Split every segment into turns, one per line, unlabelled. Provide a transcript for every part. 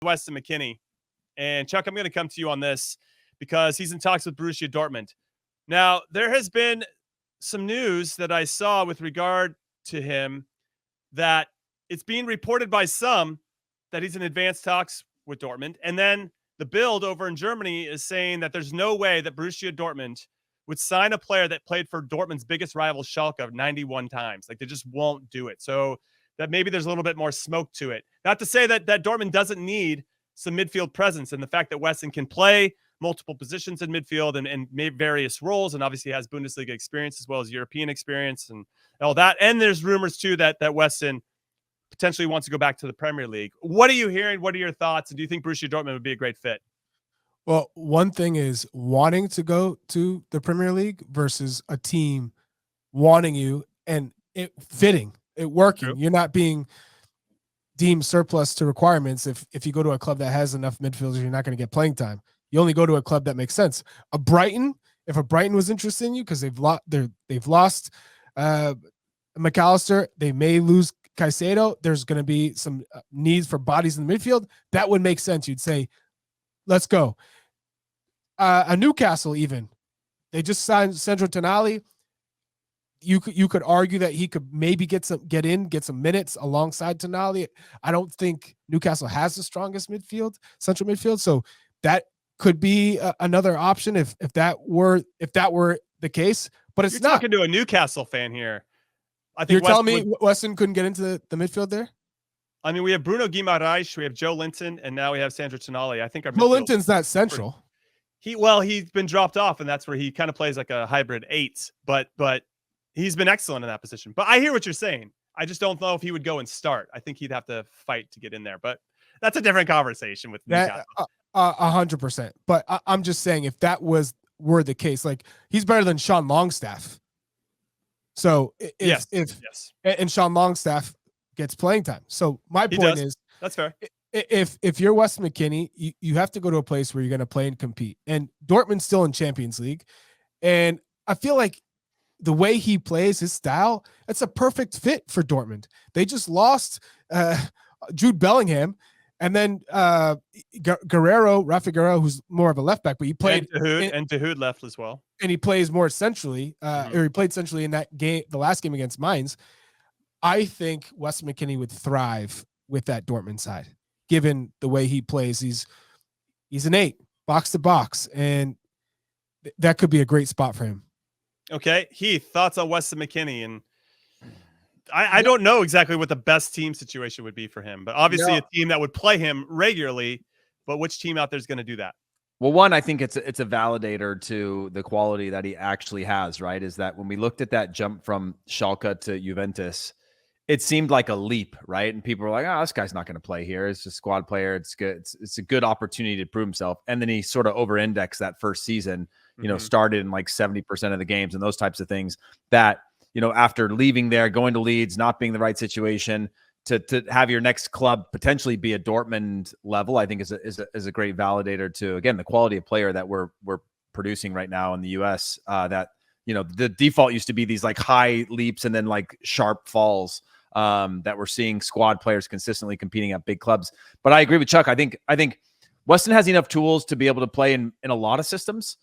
Weston McKennie. And Chuck, I'm going to come to you on this because he's in talks with Borussia Dortmund. Now, there has been some news that I saw with regard to him that it's being reported by some that he's in advanced talks with Dortmund. And then the Bild over in Germany is saying that there's no way that Borussia Dortmund would sign a player that played for Dortmund's biggest rival, Schalke, 91 times. Like, they just won't do it. So that maybe there's a little bit more smoke to it. Not to say that Dortmund doesn't need some midfield presence, and the fact that Weston can play multiple positions in midfield and various roles, and obviously has Bundesliga experience as well as European experience and all that. And there's rumors too that Weston potentially wants to go back to the Premier League. What are you hearing? What are your thoughts? And do you think Borussia Dortmund would be a great fit?
Well, one thing is wanting to go to the Premier League versus a team wanting you and it fitting, it working.
True.
You're not being deemed surplus to requirements. If you go to a club that has enough midfielders, you're not going to get playing time. You only go to a club that makes sense. If a Brighton was interested in you because they've lost McAllister, they may lose Caicedo. There's going to be some needs for bodies in the midfield. That would make sense. You'd say, let's go. A Newcastle, even they just signed Sandro Tonali. You could argue that he could maybe get some minutes alongside Tonali. I don't think Newcastle has the strongest central midfield, so that could be another option if that were the case. But it's
You're
not.
Talking to a Newcastle fan here. I think
You're telling me Weston couldn't get into the midfield there?
I mean, we have Bruno Guimaraes, we have Joe Linton, and now we have Sandro Tonali. I think our
Joe Linton's not central.
He's been dropped off, and that's where he kind of plays like a hybrid 8. But he's been excellent in that position. But I hear what you're saying. I just don't know if he would go and start. I think he'd have to fight to get in there. But that's a different conversation with Newcastle.
100%. But I'm just saying, if that were the case, like, he's better than Sean Longstaff. So
yes.
And Sean Longstaff gets playing time. So my point is,
that's fair.
If you're Weston McKennie, you have to go to a place where you're going to play and compete. And Dortmund's still in Champions League. And I feel like the way he plays, his style, it's a perfect fit for Dortmund. They just lost Jude Bellingham. And then Rafa Guerrero, who's more of a left back, but he played
and Dahoud left as well.
And he plays more centrally, or he played centrally in that game, the last game against Mainz. I think Weston McKennie would thrive with that Dortmund side, given the way he plays. He's an 8, box to box, and that could be a great spot for him.
Okay, Heath, thoughts on Weston McKennie? And I don't know exactly what the best team situation would be for him, but obviously a team that would play him regularly. But which team out there is going to do that?
Well, one, I think it's a validator to the quality that he actually has, right? Is that when we looked at that jump from Schalke to Juventus, it seemed like a leap, right? And people were like, oh, this guy's not going to play here. It's a squad player. It's good. It's a good opportunity to prove himself. And then he sort of over-indexed that first season, started in like 70% of the games and those types of things that, after leaving there, going to Leeds, not being the right situation, to have your next club potentially be a Dortmund level, I think is a great validator to, again, the quality of player that we're producing right now in the US. That the default used to be these like high leaps and then like sharp falls that we're seeing squad players consistently competing at big clubs. But I agree with Chuck. I think Weston has enough tools to be able to play in a lot of systems.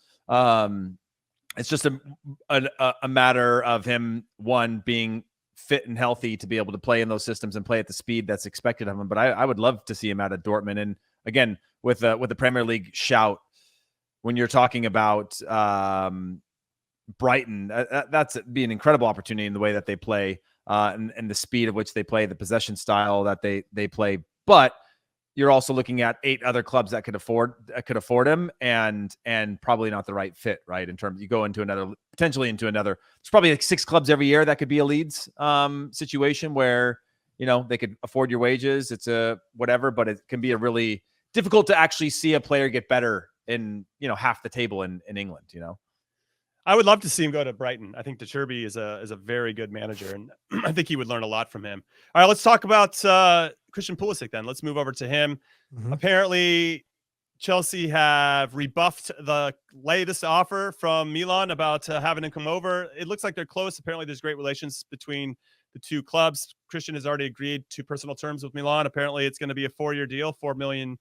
It's just a matter of him, one, being fit and healthy to be able to play in those systems and play at the speed that's expected of him. But I would love to see him out of Dortmund. And again, with the Premier League shout, when you're talking about Brighton, that's be an incredible opportunity in the way that they play and the speed at which they play, the possession style that they play. But you're also looking at 8 other clubs that could afford him and probably not the right fit, right? In terms, you go potentially into another, there's probably like 6 clubs every year that could be a Leeds situation where, they could afford your wages. It's a whatever, but it can be a really difficult to actually see a player get better in, half the table in England,
I would love to see him go to Brighton. I think De Cherby is a very good manager, and I think he would learn a lot from him. All right, let's talk about Christian Pulisic then. Let's move over to him. Apparently, Chelsea have rebuffed the latest offer from Milan about having him come over. It looks like they're close. Apparently, there's great relations between the two clubs. Christian has already agreed to personal terms with Milan. Apparently, it's going to be a 4-year deal, 4 million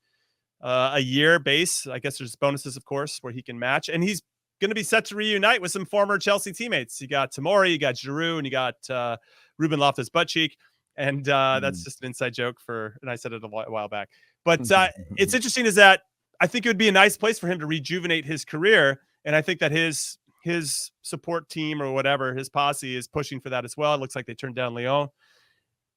a year base. I guess there's bonuses, of course, where he can match. And he's going to be set to reunite with some former Chelsea teammates. You got Tomori, you got Giroud, and you got Ruben Loftus-Buttcheek. And that's just an inside joke and I said it a while back. But it's interesting is that I think it would be a nice place for him to rejuvenate his career. And I think that his support team or whatever, his posse is pushing for that as well. It looks like they turned down Lyon.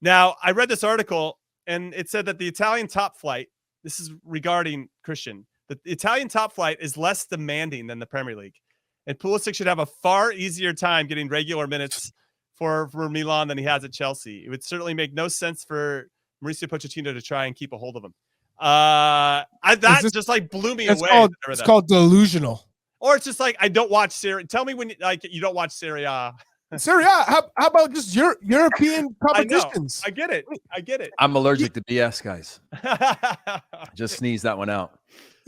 Now, I read this article and it said that the Italian top flight, this is regarding Christian, the Italian top flight is less demanding than the Premier League. And Pulisic should have a far easier time getting regular minutes for Milan than he has at Chelsea. It would certainly make no sense for Mauricio Pochettino to try and keep a hold of him. That just like blew me away.
It's called delusional.
Or it's just like, I don't watch Serie. Tell me when you don't watch Serie A.
Serie A, how about just European competitions?
I get it.
I'm allergic to BS, guys. Just sneeze that one out.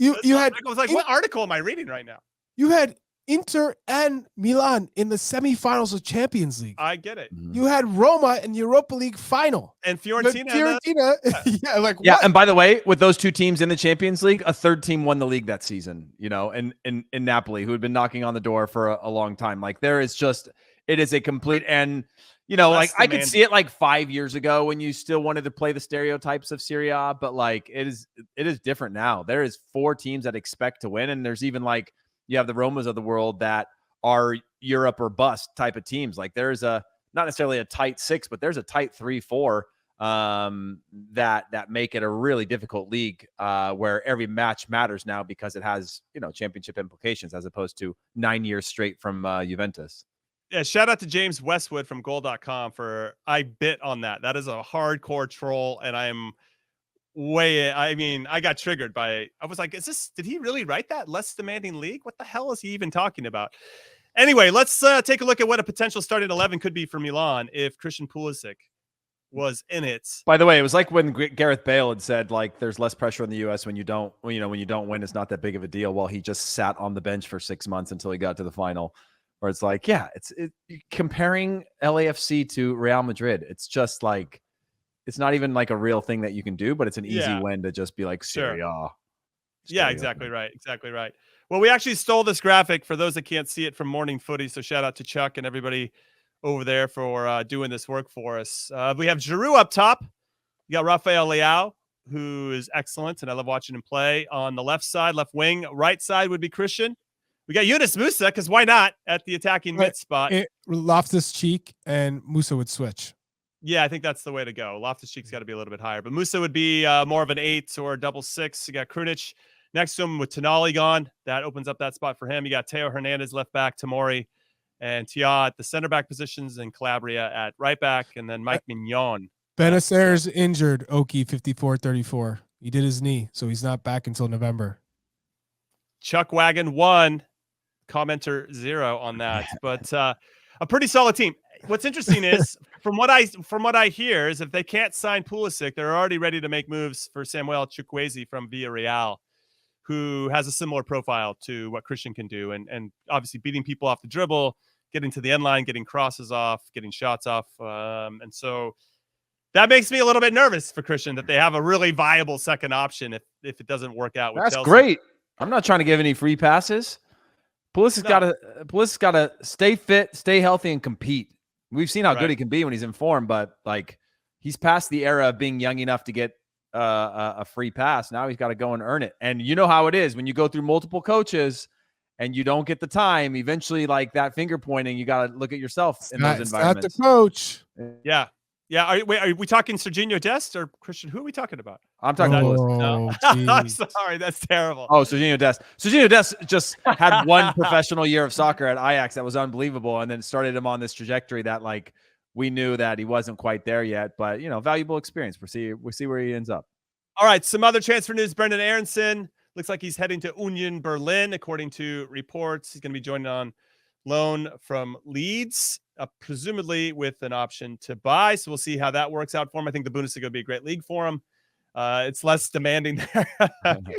I
was like, what article am I reading right now?
You had Inter and Milan in the semifinals of Champions League.
I get it.
You had Roma in Europa League final.
And Fiorentina.
Yeah, like
yeah.
what?
And by the way, with those two teams in the Champions League, a third team won the league that season, and in Napoli, who had been knocking on the door for a long time. Like it is a complete, and like I could see it like 5 years ago when you still wanted to play the stereotypes of Serie A, but like it is different now. There is 4 teams that expect to win. And there's even like, you have the Romas of the world that are Europe or bust type of teams. Like there's not necessarily a tight 6, but there's a tight 3-4 that make it a really difficult league where every match matters now because it has, championship implications as opposed to 9 years straight from Juventus.
Yeah, shout out to James Westwood from goal.com I bit on that. That is a hardcore troll, and I got triggered I was like, did he really write that? Less demanding league? What the hell is he even talking about? Anyway, let's take a look at what a potential starting 11 could be for Milan if Christian Pulisic was in it.
By the way, it was like when Gareth Bale had said, like, there's less pressure in the US when you don't win, it's not that big of a deal. Well, he just sat on the bench for 6 months until he got to the final. Where it's like, yeah, it's comparing LAFC to Real Madrid. It's just like, it's not even like a real thing that you can do, but it's an easy win to just be like Serie A.
Yeah, exactly right. Exactly right. Well, we actually stole this graphic for those that can't see it from Morning Footy. So shout out to Chuck and everybody over there for doing this work for us. We have Giroud up top. You got Rafael Leao, who is excellent, and I love watching him play. On the left side, left wing, right side would be Christian. We got Yunus Musa, because why not, at the attacking mid spot.
Loftus-Cheek and Musa would switch.
Yeah, I think that's the way to go. Loftus-Cheek's got to be a little bit higher. But Musa would be more of an 8 or a double 6. You got Krunic next to him with Tonali gone. That opens up that spot for him. You got Teo Hernandez left back, Tomori and Tia at the center back positions, and Calabria at right back, and then Mike Mignon.
Benacer's injured, Oki 54-34. He did his knee, so he's not back until November.
Chuck Wagon 1. Commenter 0 on that, but a pretty solid team. What's interesting is from what I hear is if they can't sign Pulisic, they're already ready to make moves for Samuel Chukwueze from Villarreal, who has a similar profile to what Christian can do, and obviously beating people off the dribble, getting to the end line, getting crosses off, getting shots off, and so that makes me a little bit nervous for Christian that they have a really viable second option if it doesn't work out with
That's
Chelsea.
Great. I'm not trying to give any free passes. Pulisic's got to stay fit, stay healthy, and compete. We've seen how good he can be when he's in form, but like he's past the era of being young enough to get a free pass. Now he's got to go and earn it. And you know how it is when you go through multiple coaches and you don't get the time. Eventually, like that finger pointing, you got to look at yourself in those environments.
Not the coach.
Yeah. Yeah, are we talking Serginho Dest or Christian? Who are we talking about?
I'm talking Pulisic.
No. I'm sorry, that's terrible.
Oh, Serginho Dest. Serginho Dest just had one professional year of soccer at Ajax that was unbelievable, and then started him on this trajectory that like we knew that he wasn't quite there yet, but valuable experience. We'll see where he ends up.
All right, some other transfer news. Brendan Aronson looks like he's heading to Union Berlin, according to reports. He's going to be joining on loan from Leeds, presumably with an option to buy. So we'll see how that works out for him. I think the Bundesliga would be a great league for him. It's less demanding there.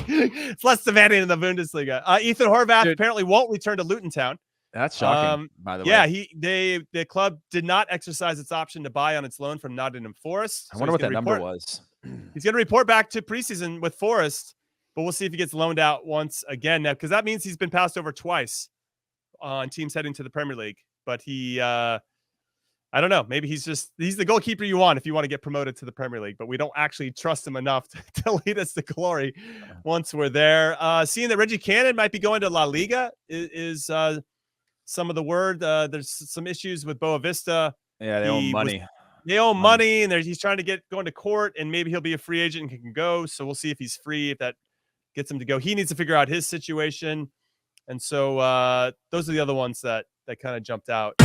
It's less demanding in the Bundesliga. Ethan Horvath apparently won't return to Luton Town.
That's shocking, by the way.
Yeah, the club did not exercise its option to buy on its loan from Nottingham Forest.
I wonder what that number was.
He's going to report back to preseason with Forest. but we'll see if he gets loaned out once again now, because that means he's been passed over twice on teams heading to the Premier League. But he, I don't know, maybe he's the goalkeeper you want if you want to get promoted to the Premier League, but we don't actually trust him enough to lead us to glory once we're there. Seeing that Reggie Cannon might be going to La Liga is some of the word. There's some issues with Boa Vista.
Yeah, they owe money.
They owe money, and he's trying to going to court, and maybe he'll be a free agent and can go. So we'll see if he's free, if that gets him to go. He needs to figure out his situation. And so those are the other ones that kind of jumped out.